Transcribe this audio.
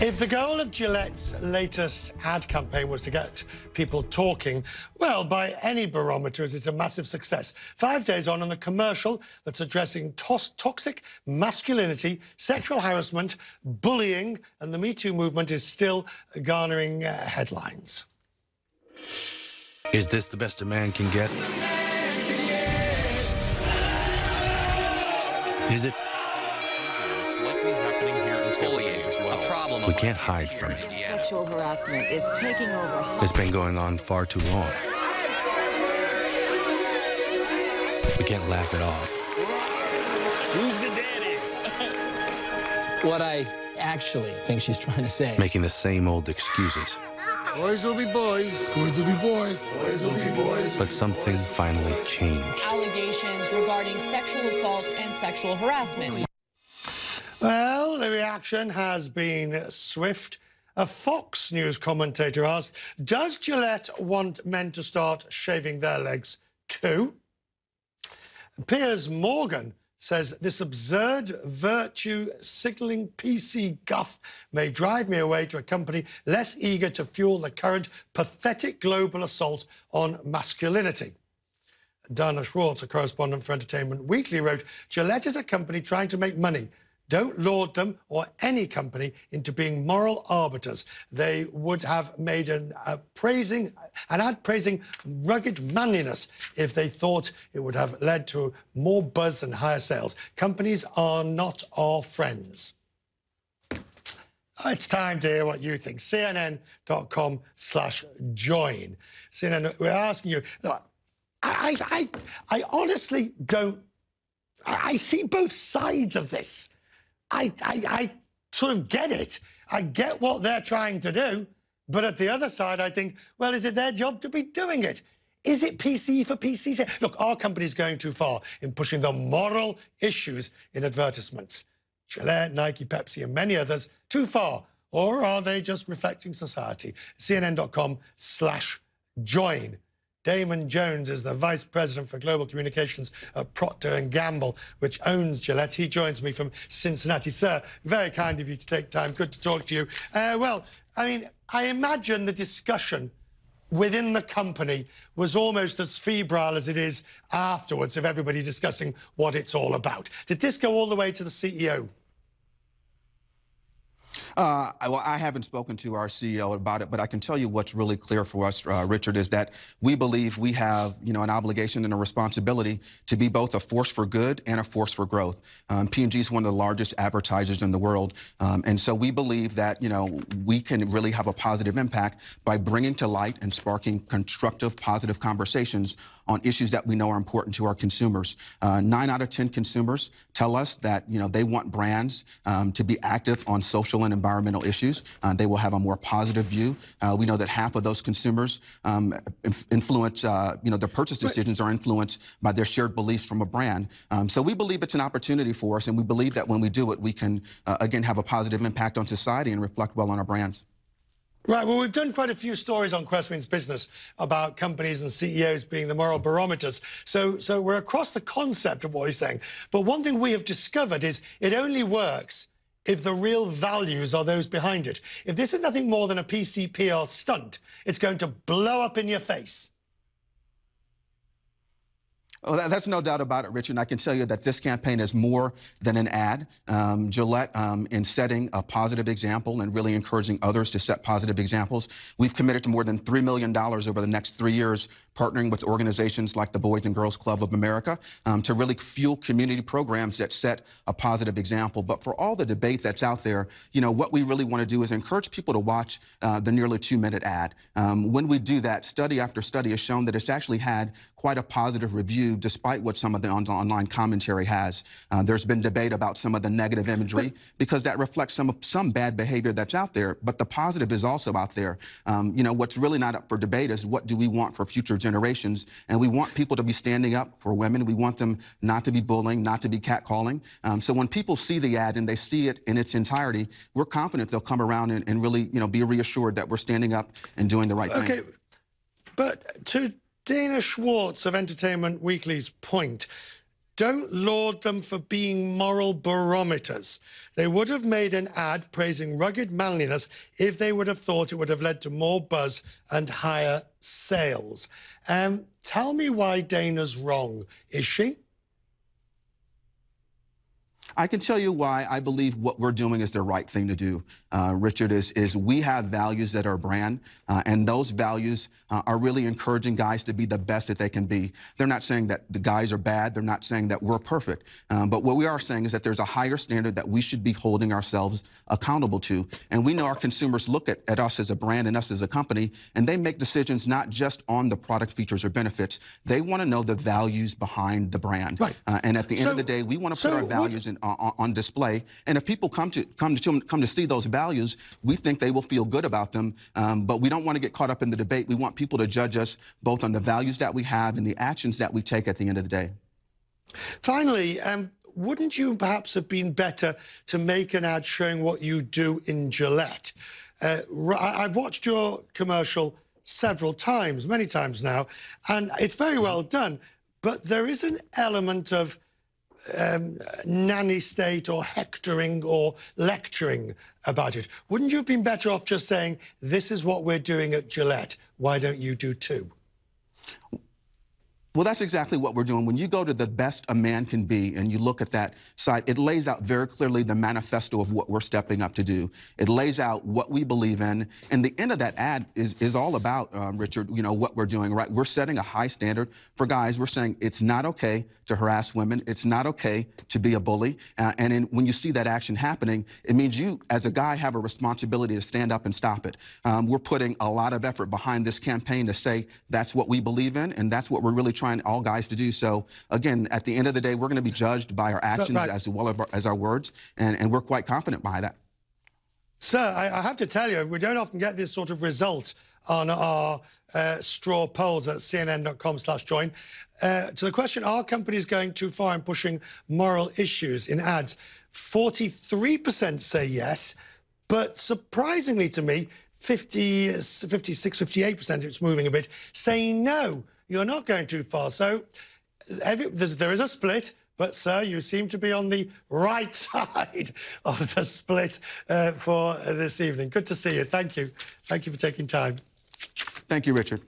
If the goal of Gillette's latest ad campaign was to get people talking, well, by any barometers, it's a massive success. 5 days on, and the commercial that's addressing toxic masculinity, sexual harassment, bullying, and the Me Too movement is still garnering headlines. Is this the best a man can get? Is it? It's likely happening here in bullying as well. A problem We can't hide from it. Sexual harassment is taking over. It's been going on far too long. We can't laugh it off. Who's the daddy? What I actually think she's trying to say. Making the same old excuses. Boys will be boys. Boys will be boys. Boys will be boys. But something finally changed. Allegations regarding sexual assault and sexual harassment. Well, the reaction has been swift. A Fox News commentator asked, does Gillette want men to start shaving their legs too? Piers Morgan says this absurd virtue-signalling PC guff may drive me away to a company less eager to fuel the current pathetic global assault on masculinity. Dana Schwartz, a correspondent for Entertainment Weekly, wrote, Gillette is a company trying to make money. Don't laud them or any company into being moral arbiters. They would have made an ad praising rugged manliness if they thought it would have led to more buzz and higher sales. Companies are not our friends. It's time to hear what you think. CNN.com/join. CNN, we're asking you, look, I honestly don't... I see both sides of this. I sort of get it. I get what they're trying to do. But at the other side, I think, well, is it their job to be doing it? Is it PC for PC's sake? Look, our company's going too far in pushing the moral issues in advertisements. Gillette, Nike, Pepsi, and many others, too far. Or are they just reflecting society? CNN.com/join. Damon Jones is the Vice President for Global Communications at Procter and Gamble, which owns Gillette. He joins me from Cincinnati. Sir, very kind of you to take time. Good to talk to you. Well, I mean, I imagine the discussion within the company was almost as febrile as it is afterwards of everybody discussing what it's all about. Did this go all the way to the CEO? Well, I haven't spoken to our CEO about it, but I can tell you what's really clear for us, Richard, is that we believe we have, an obligation and a responsibility to be both a force for good and a force for growth. P&G is one of the largest advertisers in the world, and so we believe that, we can really have a positive impact by bringing to light and sparking constructive, positive conversations on issues that we know are important to our consumers. 9 out of 10 consumers tell us that, they want brands to be active on social and environmental issues. They will have a more positive view. We know that half of those consumers influence, their purchase decisions are influenced by their shared beliefs from a brand. So we believe it's an opportunity for us, and we believe that when we do it, we can, again, have a positive impact on society and reflect well on our brands. Right, well, we've done quite a few stories on Questman's Business about companies and CEOs being the moral barometers. So we're across the concept of what he's saying. But one thing we have discovered is it only works if the real values are those behind it. If this is nothing more than a PCPR stunt, it's going to blow up in your face. Oh, that's no doubt about it, Richard. And I can tell you that this campaign is more than an ad. Gillette, in setting a positive example and really encouraging others to set positive examples, we've committed to more than $3 million over the next 3 years, partnering with organizations like the Boys and Girls Club of America to really fuel community programs that set a positive example. But for all the debate that's out there, what we really want to do is encourage people to watch the nearly 2-minute ad. When we do that, study after study has shown that it's actually had quite a positive review, despite what some of the online commentary has. There's been debate about some of the negative imagery because that reflects some bad behavior that's out there, but the positive is also out there. What's really not up for debate is what do we want for future generations, and we want people to be standing up for women. We want them not to be bullying, not to be catcalling. So when people see the ad and they see it in its entirety, we're confident they'll come around and really, be reassured that we're standing up and doing the right thing. Okay, but to Dana Schwartz of Entertainment Weekly's point, don't laud them for being moral barometers. They would have made an ad praising rugged manliness if they would have thought it would have led to more buzz and higher sales. Tell me why Dana's wrong. Is she? I can tell you why I believe what we're doing is the right thing to do, Richard, is we have values that are brand, and those values are really encouraging guys to be the best that they can be. They're not saying that the guys are bad. They're not saying that we're perfect. But what we are saying is that there's a higher standard that we should be holding ourselves accountable to. And we know our consumers look at us as a brand and us as a company, and they make decisions not just on the product features or benefits. They want to know the values behind the brand. Right. And at the end of the day, we want to put our values on display. And if people come to see those values, we think they will feel good about them. But we don't want to get caught up in the debate. We want people to judge us both on the values that we have and the actions that we take at the end of the day. Finally, wouldn't you perhaps have been better to make an ad showing what you do in Gillette? I've watched your commercial several times, many times now, and it's very well done. But there is an element of nanny state or hectoring or lecturing about it. Wouldn't you have been better off just saying, this is what we're doing at Gillette, why don't you do too? Well, that's exactly what we're doing. When you go to the best a man can be and you look at that site, it lays out very clearly the manifesto of what we're stepping up to do. It lays out what we believe in. And the end of that ad is all about, Richard, you know, what we're doing, right? We're setting a high standard for guys. We're saying it's not okay to harass women. It's not okay to be a bully. When you see that action happening, it means you, as a guy, have a responsibility to stand up and stop it. We're putting a lot of effort behind this campaign to say that's what we believe in, and that's what we're really trying all guys to do. So again, at the end of the day, we're going to be judged by our actions as well as our words, and we're quite confident by that. Sir, I have to tell you, we don't often get this sort of result on our straw polls at cnn.com/join. To the question, are companies going too far in pushing moral issues in ads? 43% say yes, but surprisingly to me, 56, 58%, it's moving a bit, say no. You're not going too far. So there is a split, but, sir, you seem to be on the right side of the split for this evening. Good to see you. Thank you. Thank you for taking time. Thank you, Richard.